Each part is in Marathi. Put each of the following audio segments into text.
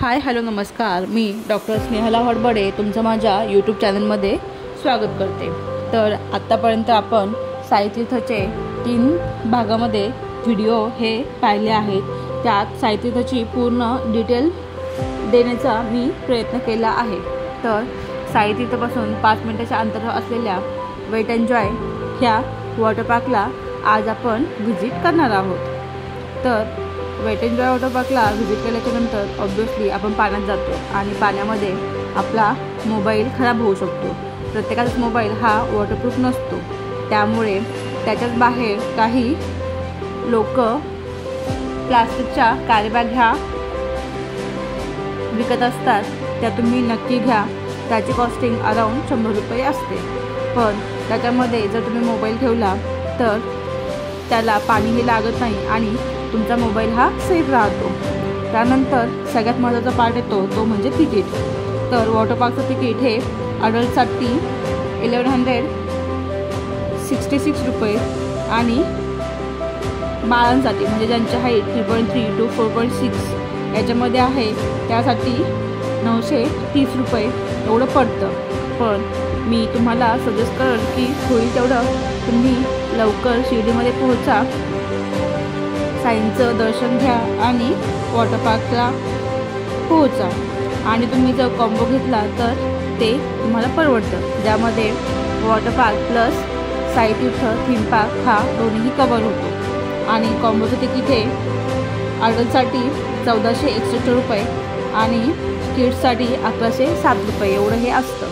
हाय हॅलो नमस्कार, मी डॉक्टर स्नेहला हडबडे तुमचं माझ्या यूट्यूब चॅनलमध्ये स्वागत करते। तर आत्तापर्यंत आपण साईतीर्थचे 3 भागामध्ये व्हिडिओ हे पाहिले आहेत। त्यात साईतीर्थची पूर्ण डिटेल देण्याचा मी प्रयत्न केला आहे। तर साईतीर्थपासून 5 मिनिटाच्या अंतरावर असलेल्या वेट एन्जॉय ह्या वॉटर पार्कला आज आपण व्हिजिट करणार आहोत। तर वेट एन्जॉय वॉटर पार्कला व्हिजिट केल्याच्यानंतर ऑब्वियसली आपण पाण्यात जातो आणि पाण्यामध्ये आपला मोबाईल खराब होऊ शकतो। प्रत्येकाचा मोबाईल हा वॉटरप्रूफ नसतो, त्यामुळे त्याच्याच बाहेर काही लोक प्लास्टिकच्या कॅरीबॅग ह्या विकत असतात, त्या तुम्ही नक्की घ्या। त्याची कॉस्टिंग अराउंड 100 रुपये असते, पण त्याच्यामध्ये जर तुम्ही मोबाईल ठेवला तर त्याला पाणीही लागत नाही आणि तुमचा मोबाईल हा सेफ राहतो। त्यानंतर सगळ्यात महत्त्वाचा पार्ट येतो तो म्हणजे तिकीट। तर वॉटर पार्कचं तिकीट हे अडल्टसाठी 1166 रुपये आणि बाळांसाठी म्हणजे ज्यांची हाईट 3.3 to 4.6 याच्यामध्ये आहे त्यासाठी 930 रुपये एवढं पडतं। पण मी तुम्हाला सजेस्ट करेन की होईल तेवढं तुम्ही लवकर शिर्डीमध्ये पोहोचा, साईंचं दर्शन घ्या आणि वॉटर पार्कला पोहोचा। आणि तुम्ही जर कॉम्बो घेतला तर ते तुम्हाला परवडतं, ज्यामध्ये water park plus Saitirth theme park हा दोन्हीही कवर होतो। आणि कॉम्बोचं तिकीट हे अडल्टसाठी 1461 रुपये आणि किड्ससाठी 1107 रुपये एवढं हे असतं।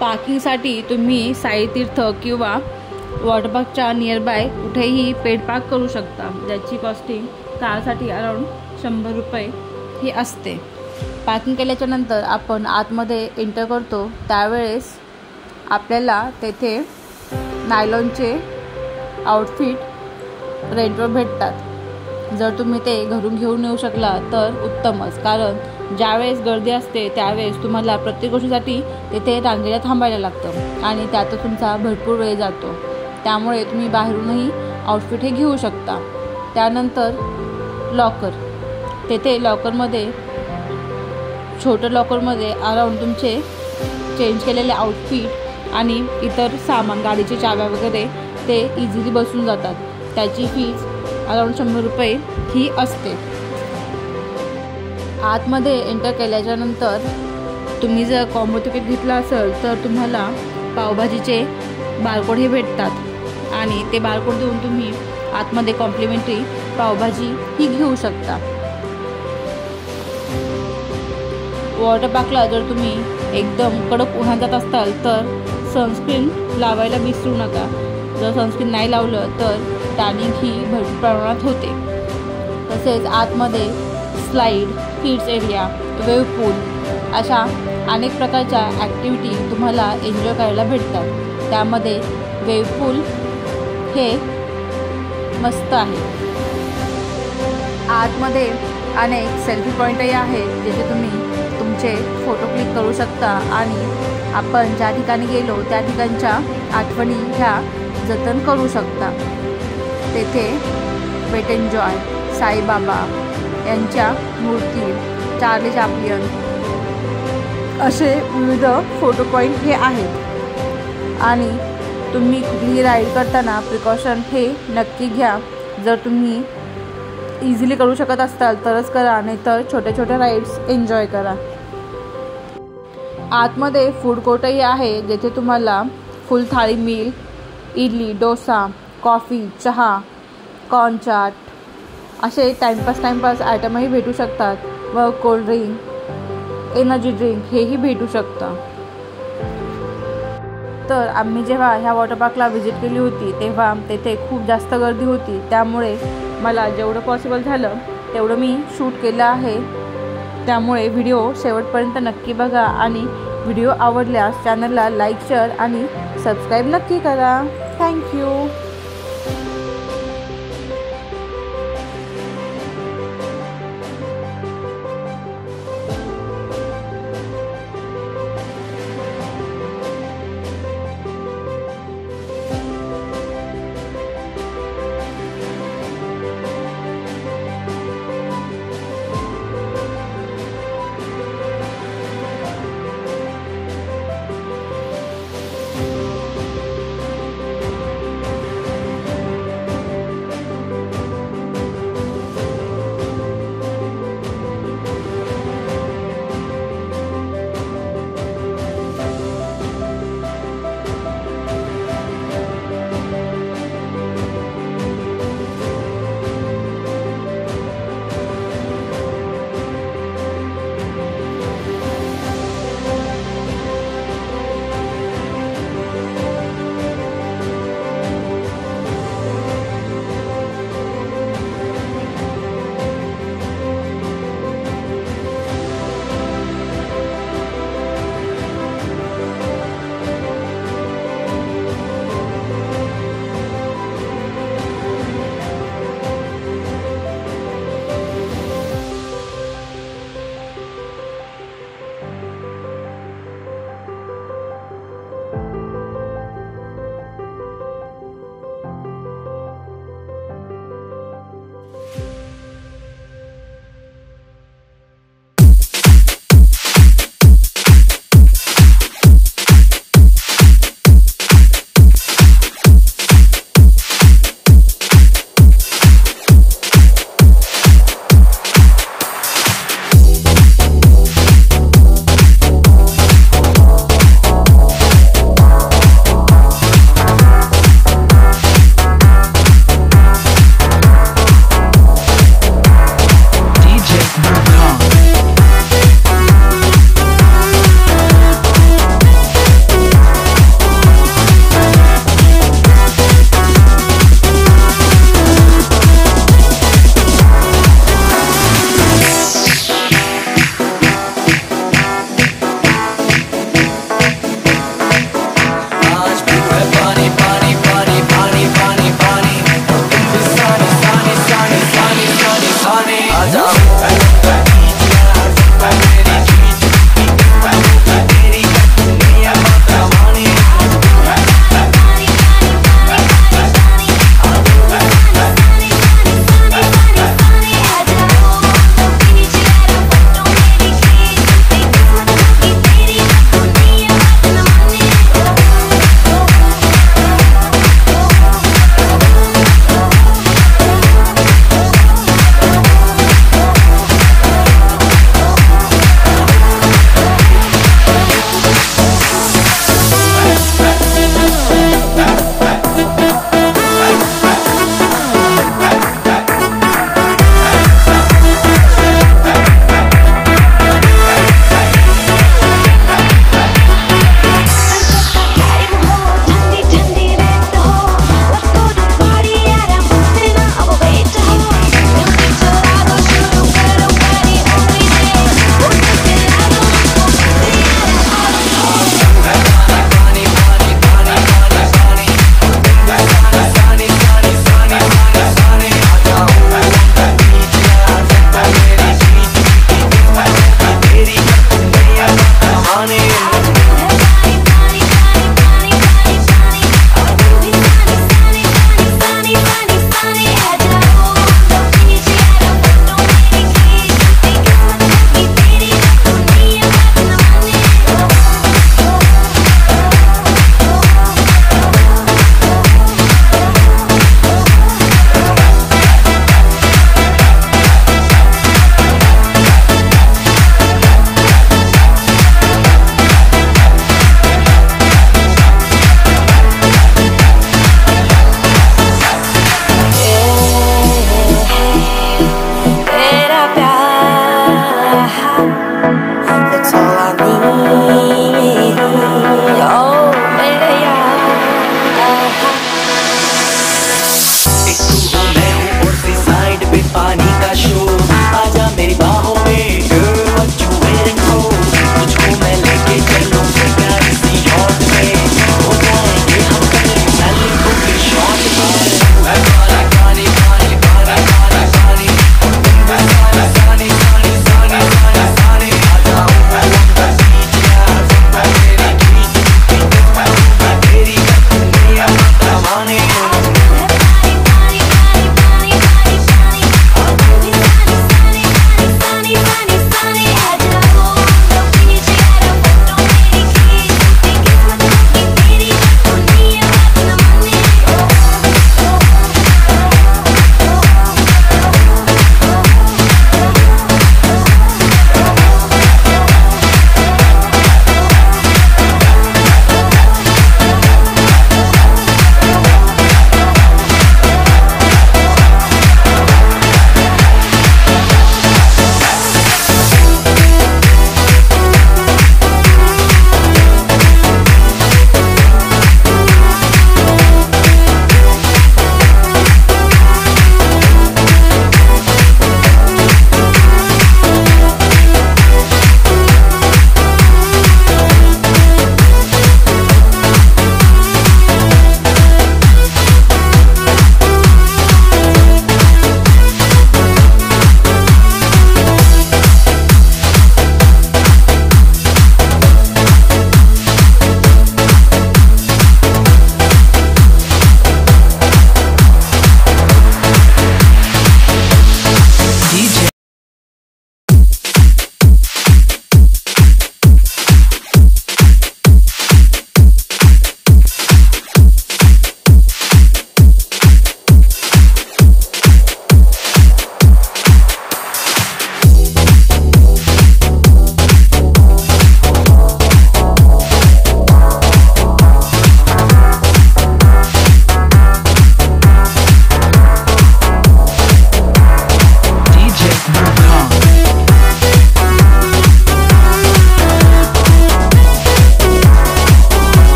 पार्किंगसाठी तुम्ही साईतीर्थ किंवा वॉटर पार्कच्या नियरबाय कुठेही पेड पार्क करू शकता, ज्याची कॉस्टिंग कारसाठी अराउंड 100 रुपये ही असते। पार्किंग केल्याच्यानंतर आपण आतमध्ये एंटर करतो त्यावेळेस आपल्याला तेथे नायलॉनचे आउटफिट रेंटवर भेटतात। जर तुम्ही ते घरून घेऊन येऊ शकला तर उत्तमच, कारण ज्यावेळेस गर्दी असते त्यावेळेस तुम्हाला प्रत्येक गोष्टीसाठी तेथे रांगेला थांबायला लागतं आणि त्यातच तुमचा भरपूर वेळ जातो। त्यामुळे तुम्ही बाहेरूनही आउटफिट हे घेऊ शकता। त्यानंतर लॉकर, तेथे लॉकरमध्ये छोटं लॉकरमध्ये अराउंड तुमचे चेंज केलेले आउटफिट आणि इतर सामान, गाडीचे चाव्या वगैरे ते इझिली बसून जातात। त्याची फीज अराउंड 100 रुपये ही असते। आतमध्ये एंटर केल्याच्यानंतर तुम्ही जर कॉम्बो तिकीट घेतला असेल तर तुम्हाला पावभाजीचे बारकोड हे भेटतात आणि ते बारकोड देऊन तुम्ही आतमध्ये कॉम्प्लिमेंटरी पावभाजी ही घेऊ शकता। वॉटर पार्कला जर तुम्ही एकदम कडक उन्हात जात असाल तर सनस्क्रीन लावायला विसरू नका। जर सनस्क्रीन नाही लावलं तर टॅनिंग ही भरपूर प्रमाणात होते। तसेच आतमध्ये स्लाईड, किड्स एरिया, वेव्ह पूल अशा अनेक प्रकारच्या ॲक्टिव्हिटी तुम्हाला एन्जॉय करायला भेटतात। त्यामध्ये वेव्ह पूल हे मस्त आहे। आतमध्ये अनेक सेल्फी पॉईंटही आहेत, जिथे तुम्ही तुमचे फोटो क्लिक करू शकता आणि आपण ज्या ठिकाणी गेलो त्या ठिकाणच्या आठवणी ह्या जतन करू शकता। तेथे वेट एन्जॉय, साईबाबा यांच्या मूर्ती, चार्ली चॅप्लिन असे विविध फोटो पॉईंट हे आहेत। आणि तुम्ही कुठलीही राईड करताना प्रिकॉशन हे नक्की घ्या। जर तुम्ही इझिली करू शकत असाल तरच करा, नाहीतर छोट्या छोट्या राईड्स एन्जॉय करा। आतमध्ये फूड कोर्टही आहे, जेथे तुम्हाला फुल थाळी मील, इडली, डोसा, कॉफी, चहा, कॉर्न चाट असे टाईमपास आयटमही भेटू शकतात व कोल्ड्रिंक, एनर्जी ड्रिंक हेही भेटू शकतं। तर आम्ही जेव्हा ह्या वॉटर पार्कला व्हिजिट केली होती तेव्हा तेथे खूप जास्त गर्दी होती, त्यामुळे मला जेवढं पॉसिबल झालं तेवढं मी शूट केलं आहे। त्यामुळे व्हिडिओ शेवटपर्यंत नक्की बघा आणि व्हिडिओ आवडल्यास चॅनलला लाईक, शेअर आणि सबस्क्राईब नक्की करा। थँक्यू।